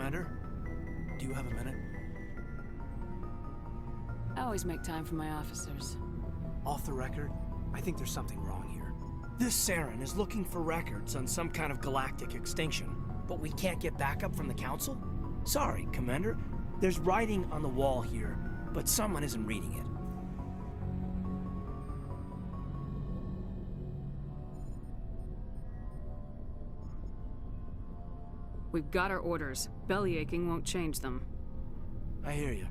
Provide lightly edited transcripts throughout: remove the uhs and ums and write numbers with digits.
Commander? Do you have a minute? I always make time for my officers. Off the record, I think there's something wrong here. This Saren is looking for records on some kind of galactic extinction, but we can't get backup from the Council? Sorry, Commander. There's writing on the wall here, but someone isn't reading it. We've got our orders. Belly aching won't change them. I hear you.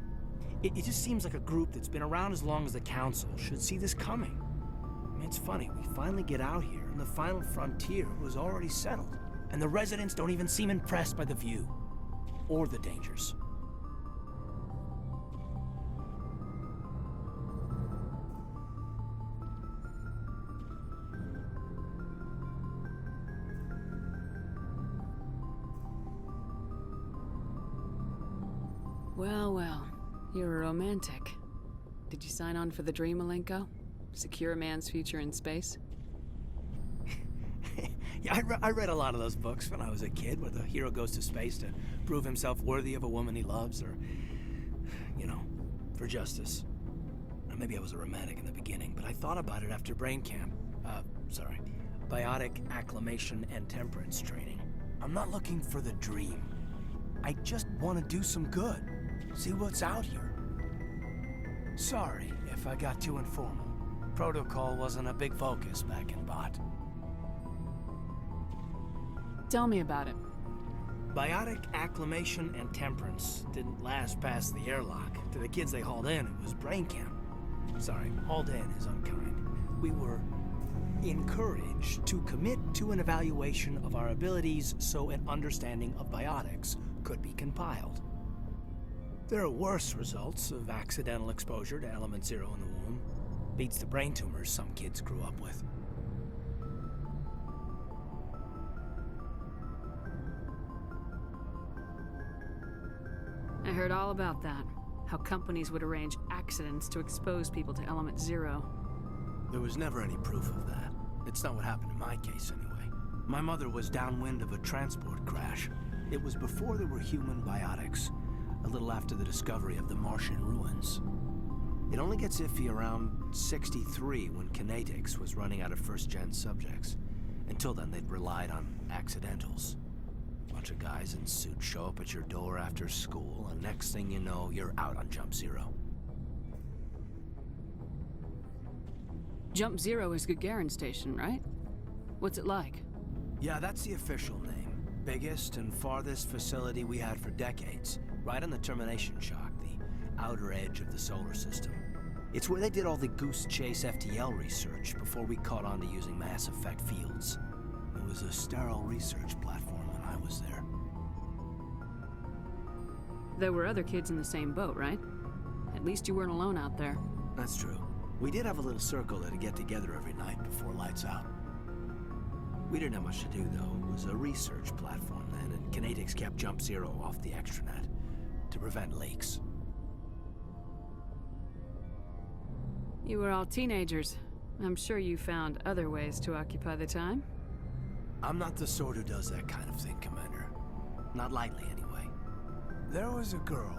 It just seems like a group that's been around as long as the Council should see this coming. I mean, it's funny, we finally get out here, and the final frontier was already settled. And the residents don't even seem impressed by the view. Or the dangers. Well, well. You're a romantic. Did you sign on for the dream, Malenko? Secure a man's future in space? Yeah, I read a lot of those books when I was a kid, where the hero goes to space to prove himself worthy of a woman he loves, or, you know, for justice. Or maybe I was a romantic in the beginning, but I thought about it after brain camp. Biotic acclimation and temperance training. I'm not looking for the dream. I just want to do some good. See what's out here. Sorry if I got too informal. Protocol wasn't a big focus back in Bot. Tell me about it. Biotic acclimation and temperance didn't last past the airlock. To the kids they hauled in, it was brain camp. Sorry, hauled in is unkind. We were encouraged to commit to an evaluation of our abilities so an understanding of biotics could be compiled. There are worse results of accidental exposure to element 0 in the womb. Beats the brain tumors some kids grew up with. I heard all about that. How companies would arrange accidents to expose people to element 0. There was never any proof of that. It's not what happened in my case, anyway. My mother was downwind of a transport crash. It was before there were human biotics, a little after the discovery of the Martian ruins. It only gets iffy around 63 when Kinetics was running out of first-gen subjects. Until then, they'd relied on accidentals. Bunch of guys in suits show up at your door after school, and next thing you know, you're out on Jump Zero. Jump Zero is Gagarin Station, right? What's it like? Yeah, that's the official name. Biggest and farthest facility we had for decades. Right on the termination shock, the outer edge of the solar system. It's where they did all the Goose Chase FTL research before we caught on to using mass effect fields. It was a sterile research platform when I was there. There were other kids in the same boat, right? At least you weren't alone out there. That's true. We did have a little circle that'd get together every night before lights out. We didn't have much to do, though. It was a research platform then, and Kinetics kept Jump Zero off the extranet to prevent leaks. You were all teenagers. I'm sure you found other ways to occupy the time. I'm not the sort who does that kind of thing, Commander. Not lightly, anyway. There was a girl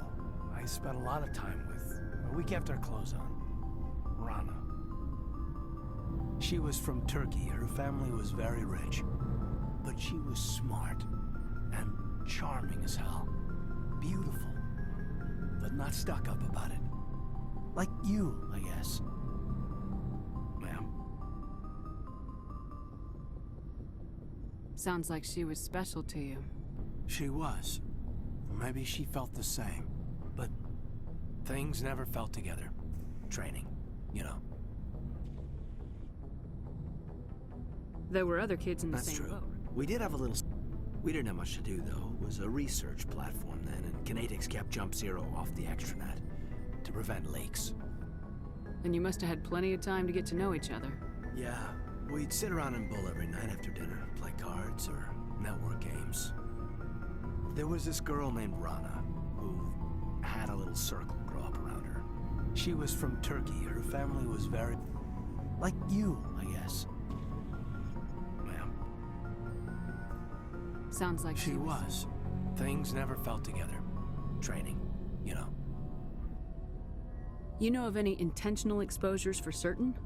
I spent a lot of time with. We kept our clothes on. Rana. She was from Turkey. Her family was very rich. But she was smart and charming as hell. Beautiful. But not stuck up about it. Like you, I guess. Ma'am. Sounds like she was special to you. She was. Maybe she felt the same. But things never felt together. Training, you know. There were other kids in the That's same true. boat. We did have a little... We didn't have much to do, though. It was a research platform then, and Kinetics kept Jump Zero off the extranet to prevent leaks. And you must have had plenty of time to get to know each other. Yeah, we'd sit around and bull every night after dinner, play cards or network games. There was this girl named Rana, who had a little circle grow up around her. She was from Turkey. Her family was very... like you, I guess. Ma'am. Sounds like She was. Things never felt together. Training, you know. You know of any intentional exposures for certain?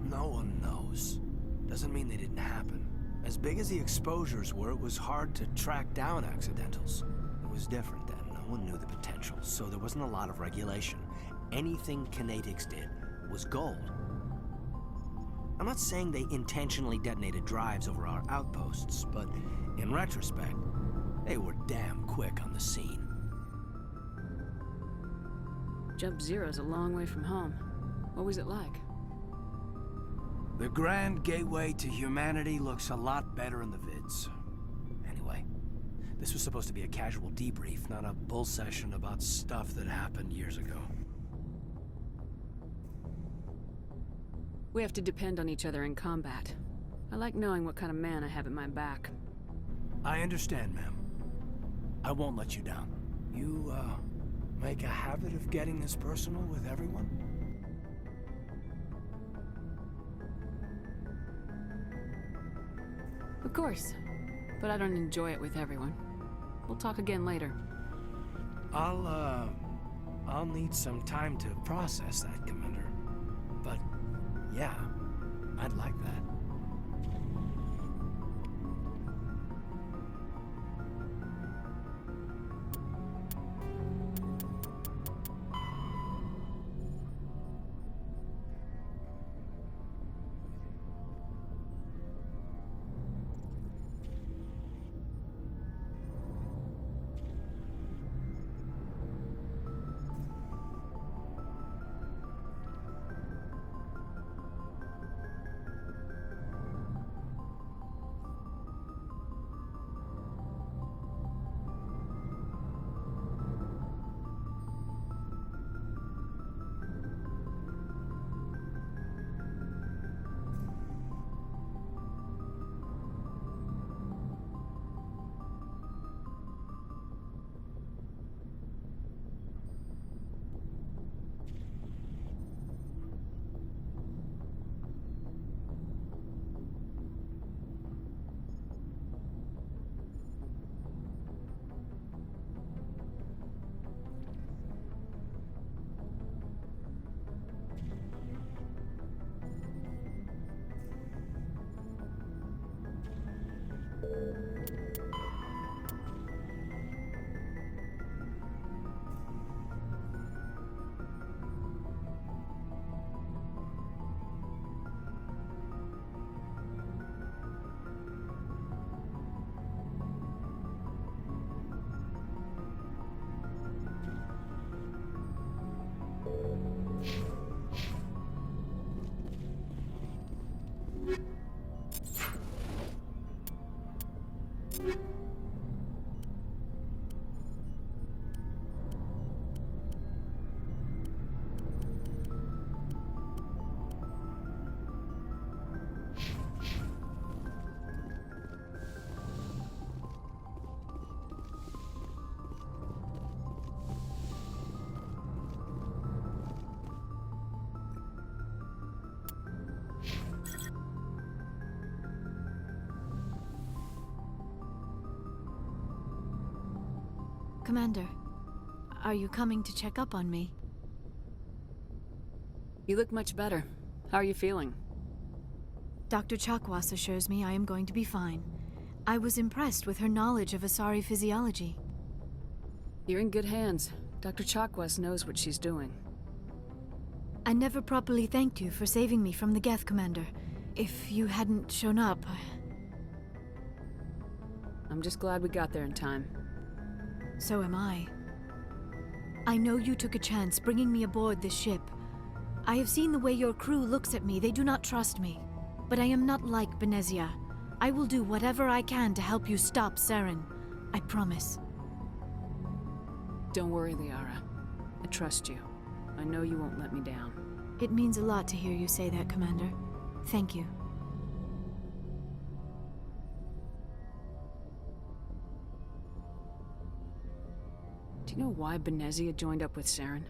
No one knows. Doesn't mean they didn't happen. As big as the exposures were, it was hard to track down accidentals. It was different then. No one knew the potential, so there wasn't a lot of regulation. Anything Kinetics did was gold. I'm not saying they intentionally detonated drives over our outposts, but in retrospect, they were damn quick on the scene. Jump Zero's a long way from home. What was it like? The grand gateway to humanity looks a lot better in the vids. Anyway, this was supposed to be a casual debrief, not a bull session about stuff that happened years ago. We have to depend on each other in combat. I like knowing what kind of man I have at my back. I understand, ma'am. I won't let you down. You, make a habit of getting this personal with everyone? Of course, but I don't enjoy it with everyone. We'll talk again later. I'll need some time to process that, Commander. But, yeah, I'd like that. Commander, are you coming to check up on me? You look much better. How are you feeling? Dr. Chakwas assures me I am going to be fine. I was impressed with her knowledge of Asari physiology. You're in good hands. Dr. Chakwas knows what she's doing. I never properly thanked you for saving me from the Geth, Commander. If you hadn't shown up... I'm just glad we got there in time. So am I. I know you took a chance bringing me aboard this ship. I have seen the way your crew looks at me. They do not trust me. But I am not like Benezia. I will do whatever I can to help you stop Saren. I promise. Don't worry, Liara. I trust you. I know you won't let me down. It means a lot to hear you say that, Commander. Thank you. Do you know why Benezia joined up with Saren?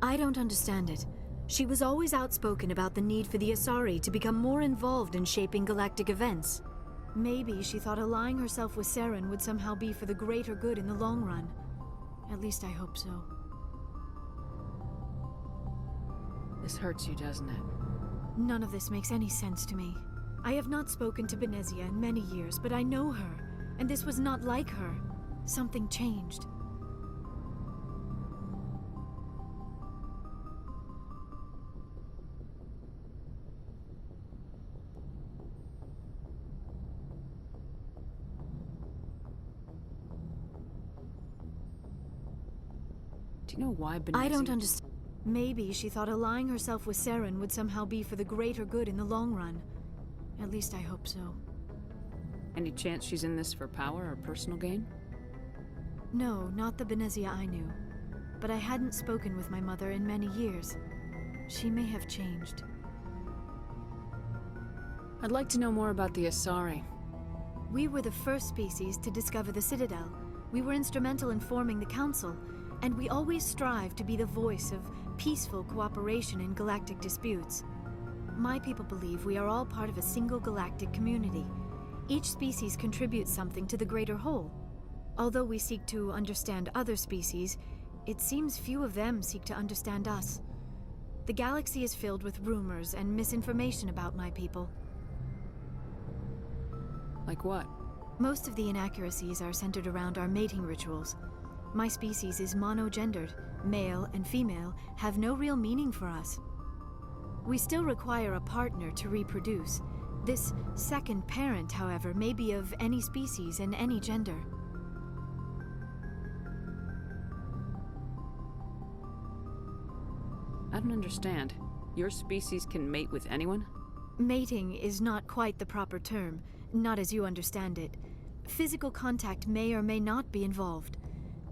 I don't understand it. She was always outspoken about the need for the Asari to become more involved in shaping galactic events. Maybe she thought allying herself with Saren would somehow be for the greater good in the long run. At least I hope so. This hurts you, doesn't it? None of this makes any sense to me. I have not spoken to Benezia in many years, but I know her, and this was not like her. Something changed. Do you know why Benezia... I don't understand. Maybe she thought allying herself with Saren would somehow be for the greater good in the long run. At least I hope so. Any chance she's in this for power or personal gain? No, not the Benezia I knew. But I hadn't spoken with my mother in many years. She may have changed. I'd like to know more about the Asari. We were the first species to discover the Citadel. We were instrumental in forming the Council, and we always strive to be the voice of peaceful cooperation in galactic disputes. My people believe we are all part of a single galactic community. Each species contributes something to the greater whole. Although we seek to understand other species, it seems few of them seek to understand us. The galaxy is filled with rumors and misinformation about my people. Like what? Most of the inaccuracies are centered around our mating rituals. My species is monogendered. Male and female have no real meaning for us. We still require a partner to reproduce. This second parent, however, may be of any species and any gender. I don't understand. Your species can mate with anyone? Mating is not quite the proper term, not as you understand it. Physical contact may or may not be involved,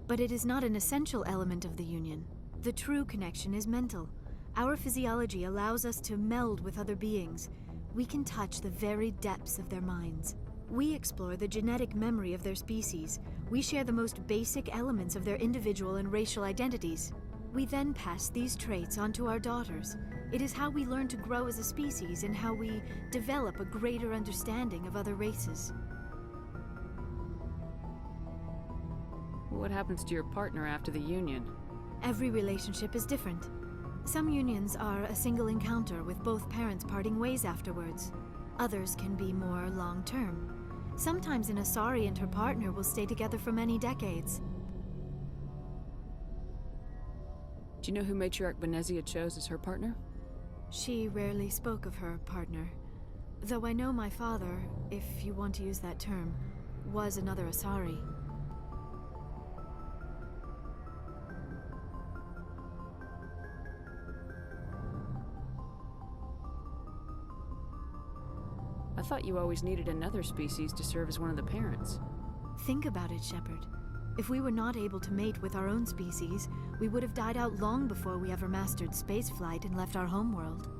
but it is not an essential element of the union. The true connection is mental. Our physiology allows us to meld with other beings. We can touch the very depths of their minds. We explore the genetic memory of their species. We share the most basic elements of their individual and racial identities. We then pass these traits onto our daughters. It is how we learn to grow as a species and how we develop a greater understanding of other races. What happens to your partner after the union? Every relationship is different. Some unions are a single encounter with both parents parting ways afterwards. Others can be more long-term. Sometimes an Asari and her partner will stay together for many decades. Do you know who Matriarch Benezia chose as her partner? She rarely spoke of her partner. Though I know my father, if you want to use that term, was another Asari. I thought you always needed another species to serve as one of the parents. Think about it, Shepard. If we were not able to mate with our own species, we would have died out long before we ever mastered spaceflight and left our homeworld.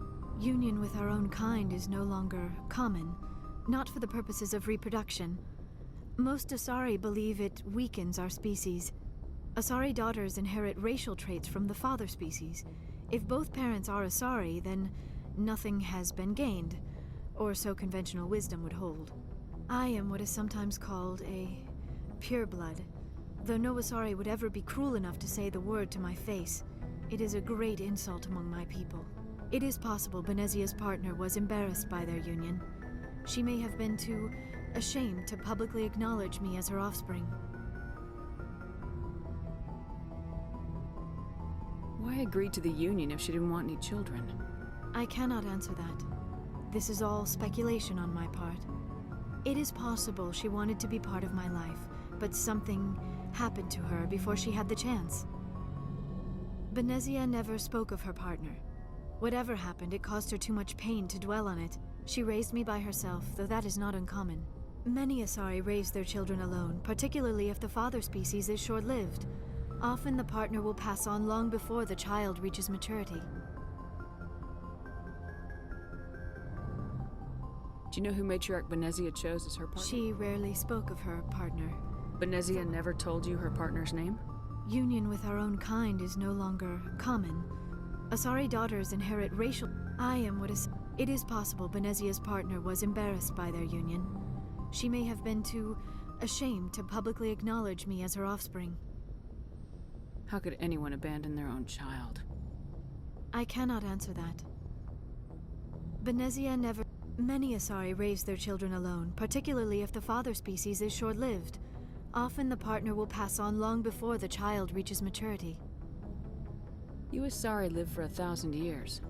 Union with our own kind is no longer common, not for the purposes of reproduction. Most Asari believe it weakens our species. Asari daughters inherit racial traits from the father species. If both parents are Asari, then nothing has been gained, or so conventional wisdom would hold. I am what is sometimes called a pureblood. Though no Asari would ever be cruel enough to say the word to my face, it is a great insult among my people. It is possible Benezia's partner was embarrassed by their union. She may have been too ashamed to publicly acknowledge me as her offspring. Why agree to the union if she didn't want any children? I cannot answer that. This is all speculation on my part. It is possible she wanted to be part of my life, but something happened to her before she had the chance. Benezia never spoke of her partner. Whatever happened, it caused her too much pain to dwell on it. She raised me by herself, though that is not uncommon. Many Asari raise their children alone, particularly if the father species is short-lived. Often the partner will pass on long before the child reaches maturity. Do you know who Matriarch Benezia chose as her partner? She rarely spoke of her partner. Benezia never told you her partner's name? Union with our own kind is no longer common. Asari daughters inherit racial... I am what is... It is possible Benezia's partner was embarrassed by their union. She may have been too ashamed to publicly acknowledge me as her offspring. How could anyone abandon their own child? I cannot answer that. Benezia never... Many Asari raise their children alone, particularly if the father species is short-lived. Often the partner will pass on long before the child reaches maturity. You Asari live for 1,000 years.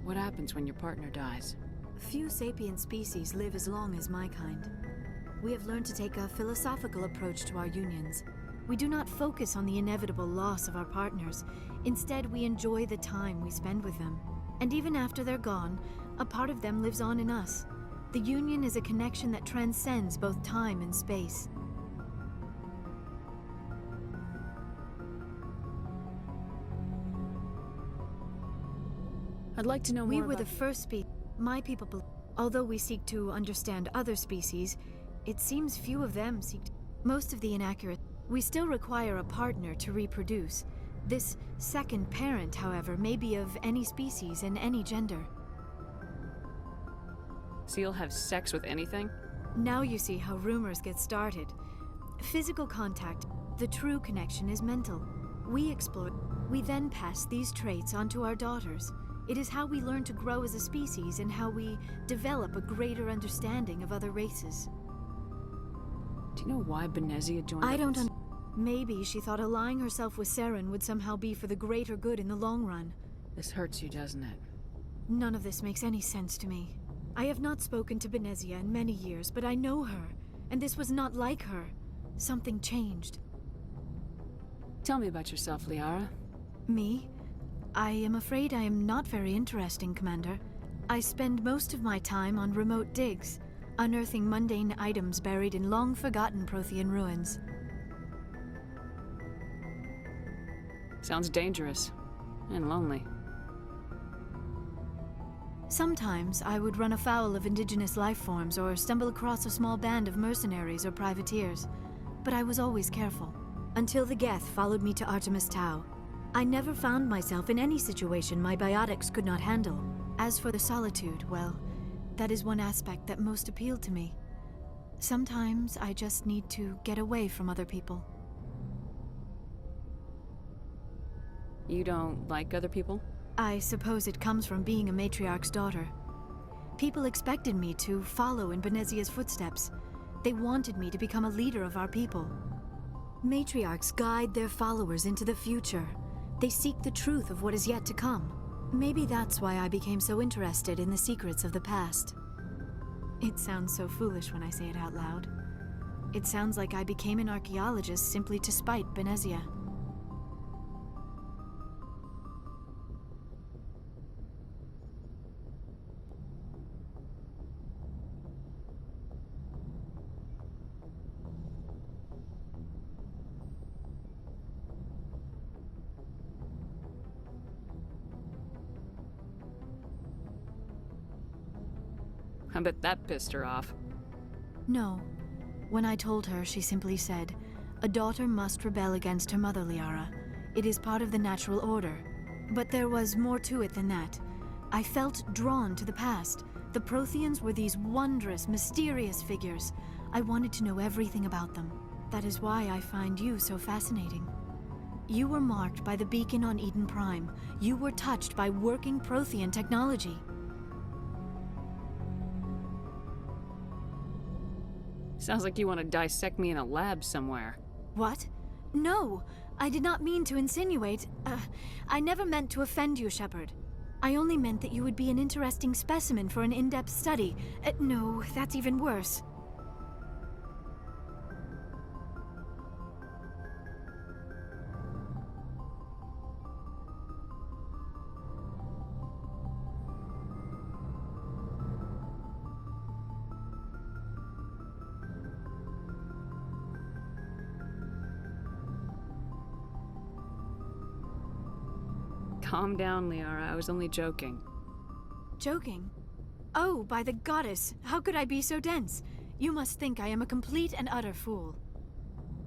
What happens when your partner dies? Few sapient species live as long as my kind. We have learned to take a philosophical approach to our unions. We do not focus on the inevitable loss of our partners. Instead, we enjoy the time we spend with them. And even after they're gone, a part of them lives on in us. The union is a connection that transcends both time and space. I'd like to know more We were about the first species. My people, although we seek to understand other species, it seems few of them seek to. Most of the inaccurate. We still require a partner to reproduce. This second parent, however, may be of any species and any gender. So you'll have sex with anything? Now you see how rumors get started. Physical contact, the true connection is mental. We explore. We then pass these traits onto our daughters. It is how we learn to grow as a species and how we develop a greater understanding of other races. Do you know why Benezia joined I up don't with- Maybe she thought allying herself with Saren would somehow be for the greater good in the long run. This hurts you, doesn't it? None of this makes any sense to me. I have not spoken to Benezia in many years, but I know her, and this was not like her. Something changed. Tell me about yourself, Liara. Me? I am afraid I am not very interesting, Commander. I spend most of my time on remote digs, unearthing mundane items buried in long-forgotten Prothean ruins. Sounds dangerous. And lonely. Sometimes I would run afoul of indigenous life forms or stumble across a small band of mercenaries or privateers, but I was always careful. Until the Geth followed me to Artemis Tau. I never found myself in any situation my biotics could not handle. As for the solitude, well, that is one aspect that most appealed to me. Sometimes I just need to get away from other people. You don't like other people? I suppose it comes from being a matriarch's daughter. People expected me to follow in Benezia's footsteps. They wanted me to become a leader of our people. Matriarchs guide their followers into the future. They seek the truth of what is yet to come. Maybe that's why I became so interested in the secrets of the past. It sounds so foolish when I say it out loud. It sounds like I became an archaeologist simply to spite Benezia. I bet that pissed her off. No. When I told her, she simply said, "A daughter must rebel against her mother, Liara. It is part of the natural order." But there was more to it than that. I felt drawn to the past. The Protheans were these wondrous, mysterious figures. I wanted to know everything about them. That is why I find you so fascinating. You were marked by the beacon on Eden Prime. You were touched by working Prothean technology. Sounds like you want to dissect me in a lab somewhere. What? No! I did not mean to insinuate. I never meant to offend you, Shepard. I only meant that you would be an interesting specimen for an in-depth study. No, that's even worse. Calm down, Liara. I was only joking. Joking? Oh, by the goddess, how could I be so dense? You must think I am a complete and utter fool.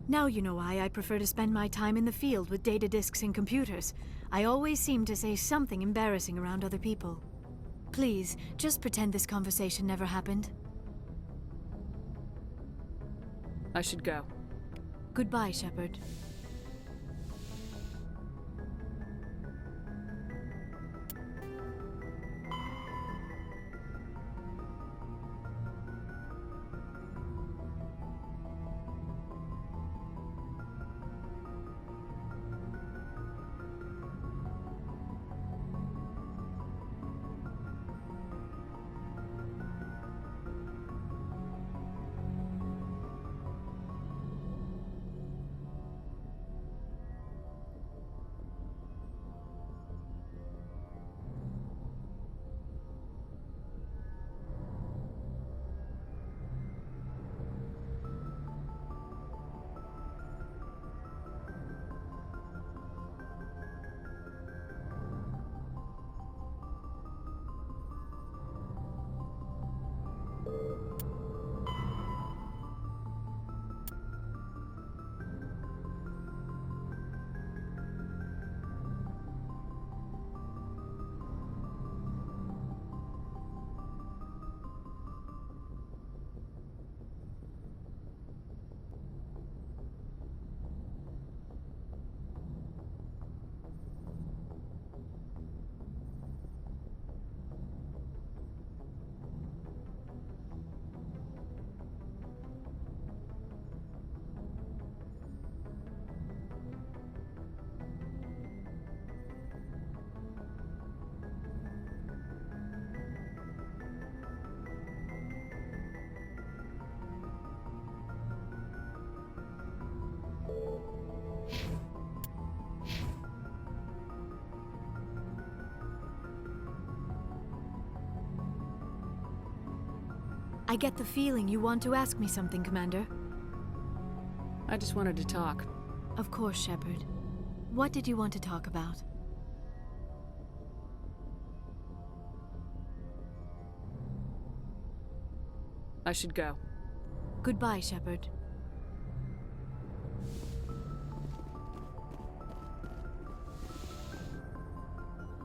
Now you know why I prefer to spend my time in the field with data disks and computers. I always seem to say something embarrassing around other people. Please, just pretend this conversation never happened. I should go. Goodbye, Shepard. I get the feeling you want to ask me something, Commander. I just wanted to talk. Of course, Shepard. What did you want to talk about? I should go. Goodbye, Shepard.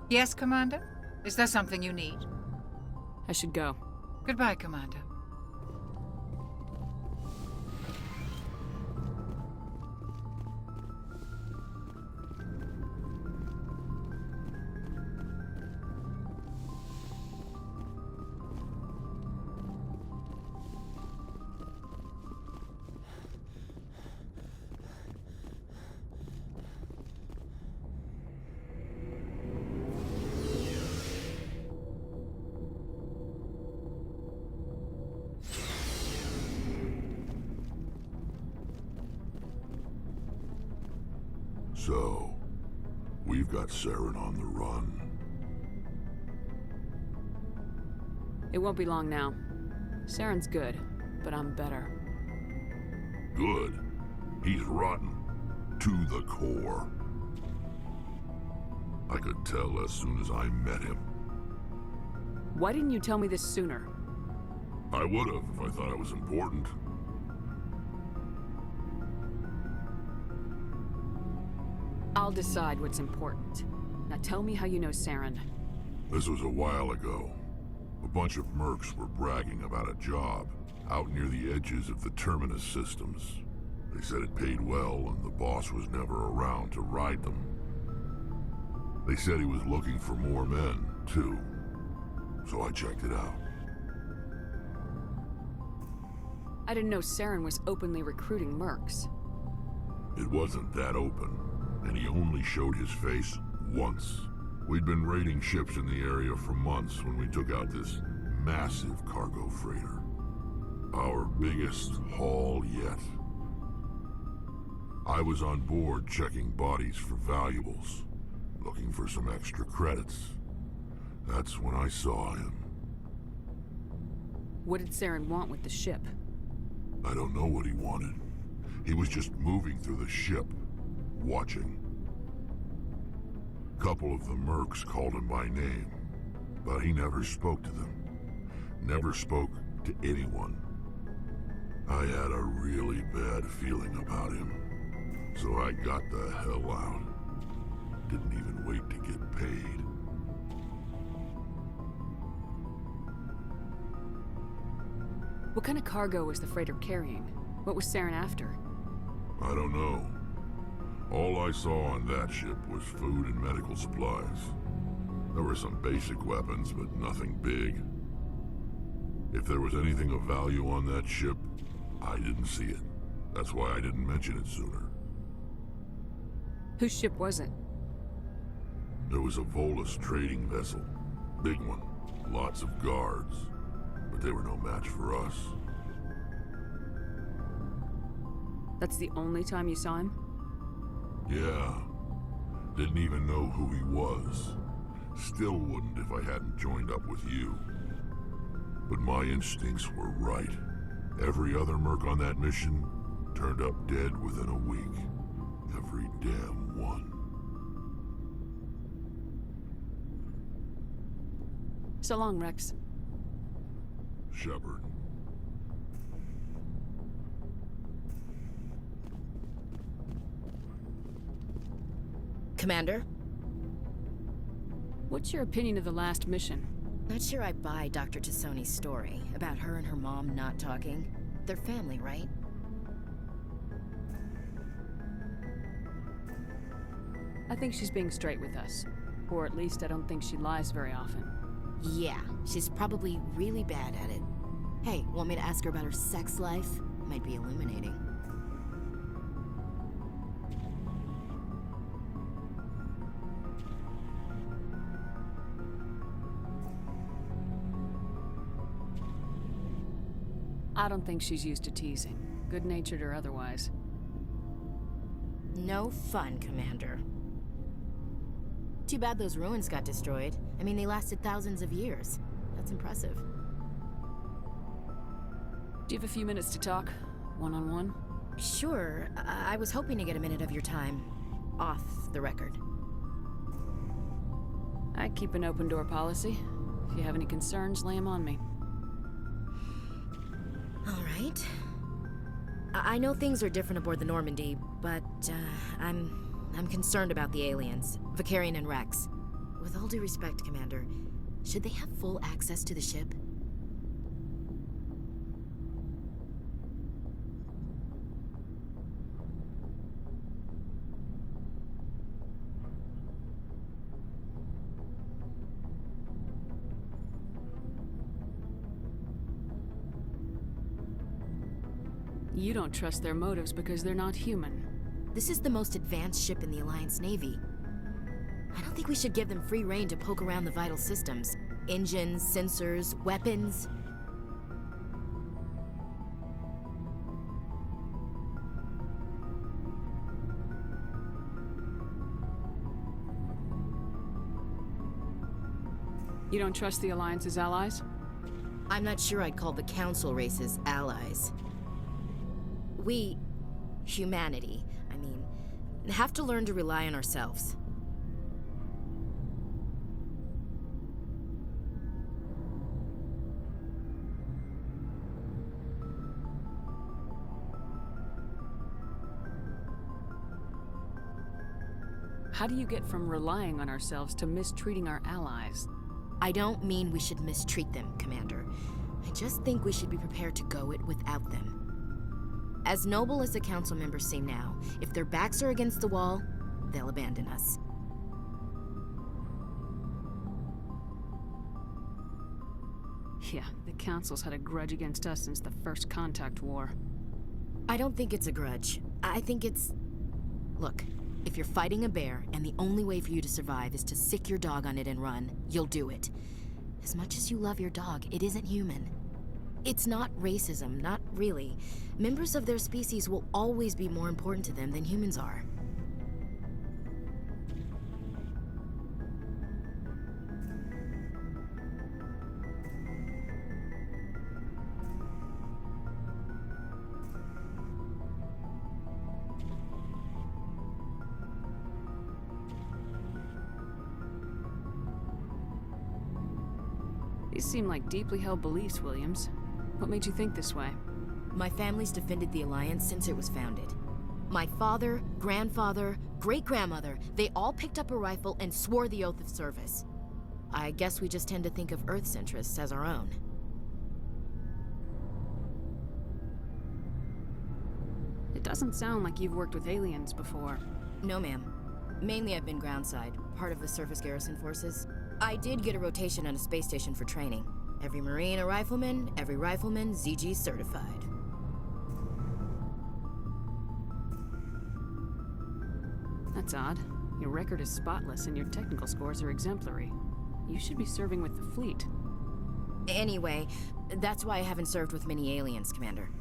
Yes, Commander? Is there something you need? I should go. Goodbye, Commander. So, we've got Saren on the run. It won't be long now. Saren's good, but I'm better. Good. He's rotten. To the core. I could tell as soon as I met him. Why didn't you tell me this sooner? I would have if I thought it was important. I'll decide what's important. Now tell me how you know Saren. This was a while ago. A bunch of mercs were bragging about a job out near the edges of the Terminus systems. They said it paid well and the boss was never around to ride them. They said he was looking for more men, too. So I checked it out. I didn't know Saren was openly recruiting mercs. It wasn't that open, and he only showed his face once. We'd been raiding ships in the area for months when we took out this massive cargo freighter. Our biggest haul yet. I was on board checking bodies for valuables, looking for some extra credits. That's when I saw him. What did Saren want with the ship? I don't know what he wanted. He was just moving through the ship, watching. Couple of the mercs called him by name, but he never spoke to them. Never spoke to anyone. I had a really bad feeling about him, so I got the hell out. Didn't even wait to get paid. What kind of cargo was the freighter carrying? What was Saren after? I don't know. All I saw on that ship was food and medical supplies. There were some basic weapons, but nothing big. If there was anything of value on that ship, I didn't see it. That's why I didn't mention it sooner. Whose ship was it? There was a Volus trading vessel. Big one. Lots of guards. But they were no match for us. That's the only time you saw him? Yeah. Didn't even know who he was. Still wouldn't if I hadn't joined up with you. But my instincts were right. Every other merc on that mission turned up dead within a week. Every damn one. So long, Rex. Shepard. Commander? What's your opinion of the last mission? Not sure I buy Dr. Tassoni's story about her and her mom not talking. They're family, right? I think she's being straight with us. Or at least I don't think she lies very often. Yeah, she's probably really bad at it. Hey, want me to ask her about her sex life? Might be illuminating. I don't think she's used to teasing, good-natured or otherwise. No fun, Commander. Too bad those ruins got destroyed. I mean, they lasted thousands of years. That's impressive. Do you have a few minutes to talk? One-on-one? Sure. I was hoping to get a minute of your time. Off the record. I keep an open-door policy. If you have any concerns, lay 'em on me. All right. I know things are different aboard the Normandy, but I'm concerned about the aliens, Vakarian and Rex. With all due respect, Commander, should they have full access to the ship? You don't trust their motives because they're not human. This is the most advanced ship in the Alliance Navy. I don't think we should give them free rein to poke around the vital systems. Engines, sensors, weapons. You don't trust the Alliance's allies? I'm not sure I'd call the Council races allies. We, humanity, I mean, have to learn to rely on ourselves. How do you get from relying on ourselves to mistreating our allies? I don't mean we should mistreat them, Commander. I just think we should be prepared to go it without them. As noble as the Council members seem now, if their backs are against the wall, they'll abandon us. Yeah, the Council's had a grudge against us since the First Contact War. I don't think it's a grudge. I think it's... Look, if you're fighting a bear and the only way for you to survive is to sick your dog on it and run, you'll do it. As much as you love your dog, it isn't human. It's not racism, not really. Members of their species will always be more important to them than humans are. These seem like deeply held beliefs, Williams. What made you think this way? My family's defended the Alliance since it was founded. My father, grandfather, great-grandmother, they all picked up a rifle and swore the oath of service. I guess we just tend to think of Earth's interests as our own. It doesn't sound like you've worked with aliens before. No, ma'am. Mainly I've been groundside, part of the surface garrison forces. I did get a rotation on a space station for training. Every Marine a rifleman, every rifleman ZG certified. That's odd. Your record is spotless and your technical scores are exemplary. You should be serving with the fleet. Anyway, that's why I haven't served with many aliens, Commander.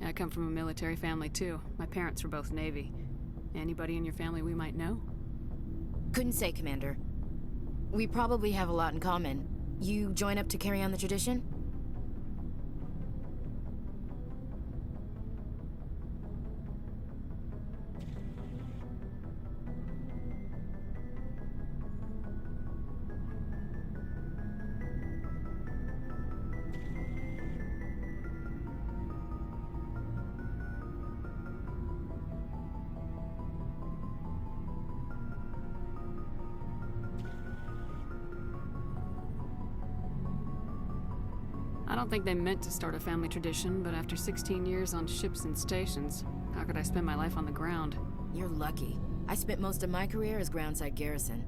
I come from a military family too. My parents were both Navy. Anybody in your family we might know? Couldn't say, Commander. We probably have a lot in common. You join up to carry on the tradition? I don't think they meant to start a family tradition, but after 16 years on ships and stations, how could I spend my life on the ground? You're lucky. I spent most of my career as groundside garrison.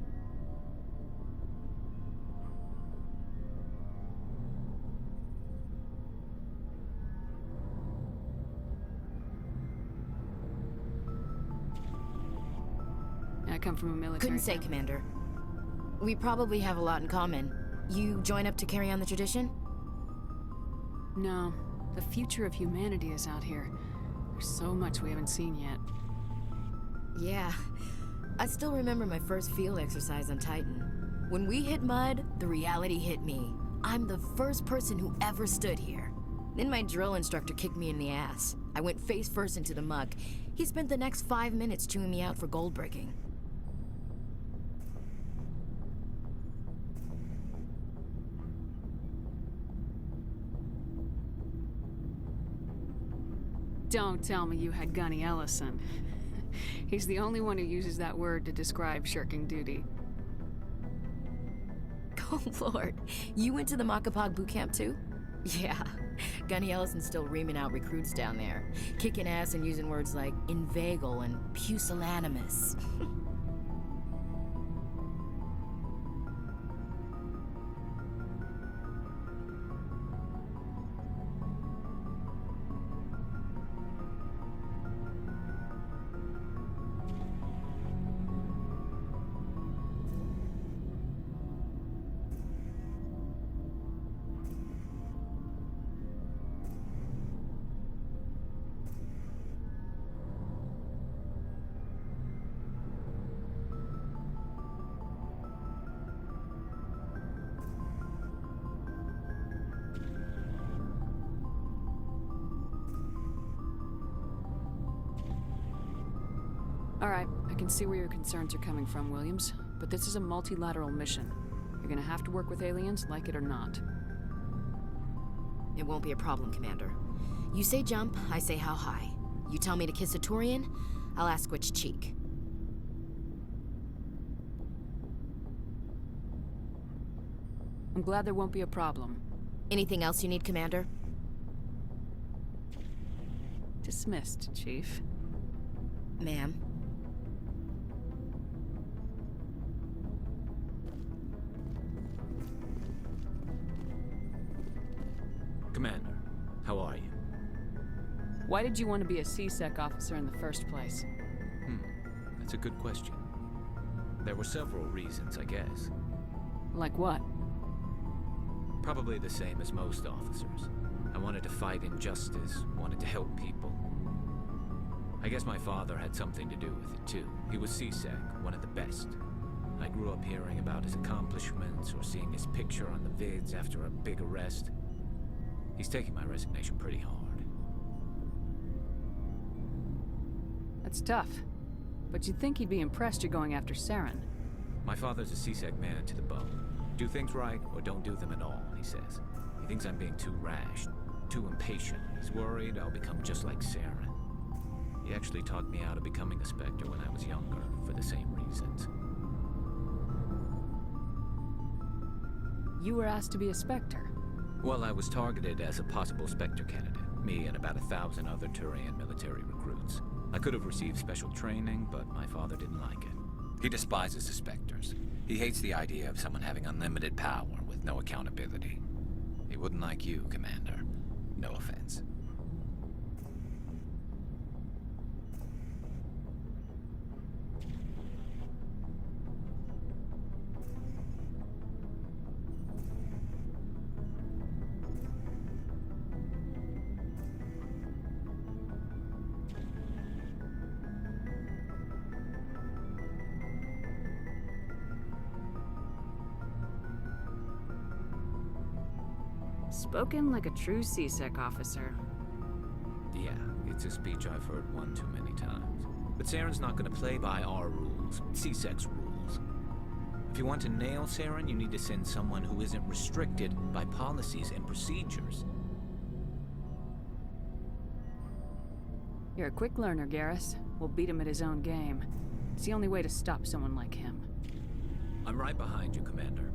I come from a military Couldn't say, family. Commander. We probably have a lot in common. You join up to carry on the tradition? No. The future of humanity is out here. There's so much we haven't seen yet. Yeah. I still remember my first field exercise on Titan. When we hit mud, the reality hit me. I'm the first person who ever stood here. Then my drill instructor kicked me in the ass. I went face first into the muck. He spent the next 5 minutes chewing me out for gold bricking. Don't tell me you had Gunny Ellison. He's the only one who uses that word to describe shirking duty. Oh, Lord. You went to the Makapog boot camp, too? Yeah. Gunny Ellison's still reaming out recruits down there. Kicking ass and using words like inveigle and pusillanimous. All right, I can see where your concerns are coming from, Williams. But this is a multilateral mission. You're gonna have to work with aliens, like it or not. It won't be a problem, Commander. You say jump, I say how high. You tell me to kiss a Turian, I'll ask which cheek. I'm glad there won't be a problem. Anything else you need, Commander? Dismissed, Chief. Ma'am. Commander, how are you? Why did you want to be a C-Sec officer in the first place? That's a good question. There were several reasons, I guess. Like what? Probably the same as most officers. I wanted to fight injustice, wanted to help people. I guess my father had something to do with it, too. He was C-Sec, one of the best. I grew up hearing about his accomplishments or seeing his picture on the vids after a big arrest. He's taking my resignation pretty hard. That's tough. But you'd think he'd be impressed you're going after Saren. My father's a C-Sec man to the bone. Do things right or don't do them at all, he says. He thinks I'm being too rash, too impatient. He's worried I'll become just like Saren. He actually talked me out of becoming a Spectre when I was younger, for the same reasons. You were asked to be a Spectre. Well, I was targeted as a possible Spectre candidate. Me and about 1,000 other Turian military recruits. I could have received special training, but my father didn't like it. He despises the Spectres. He hates the idea of someone having unlimited power with no accountability. He wouldn't like you, Commander. No offense. Spoken like a true CSEC officer. Yeah, it's a speech I've heard one too many times. But Saren's not gonna play by our rules, CSEC's rules. If you want to nail Saren, you need to send someone who isn't restricted by policies and procedures. You're a quick learner, Garrus. We'll beat him at his own game. It's the only way to stop someone like him. I'm right behind you, Commander.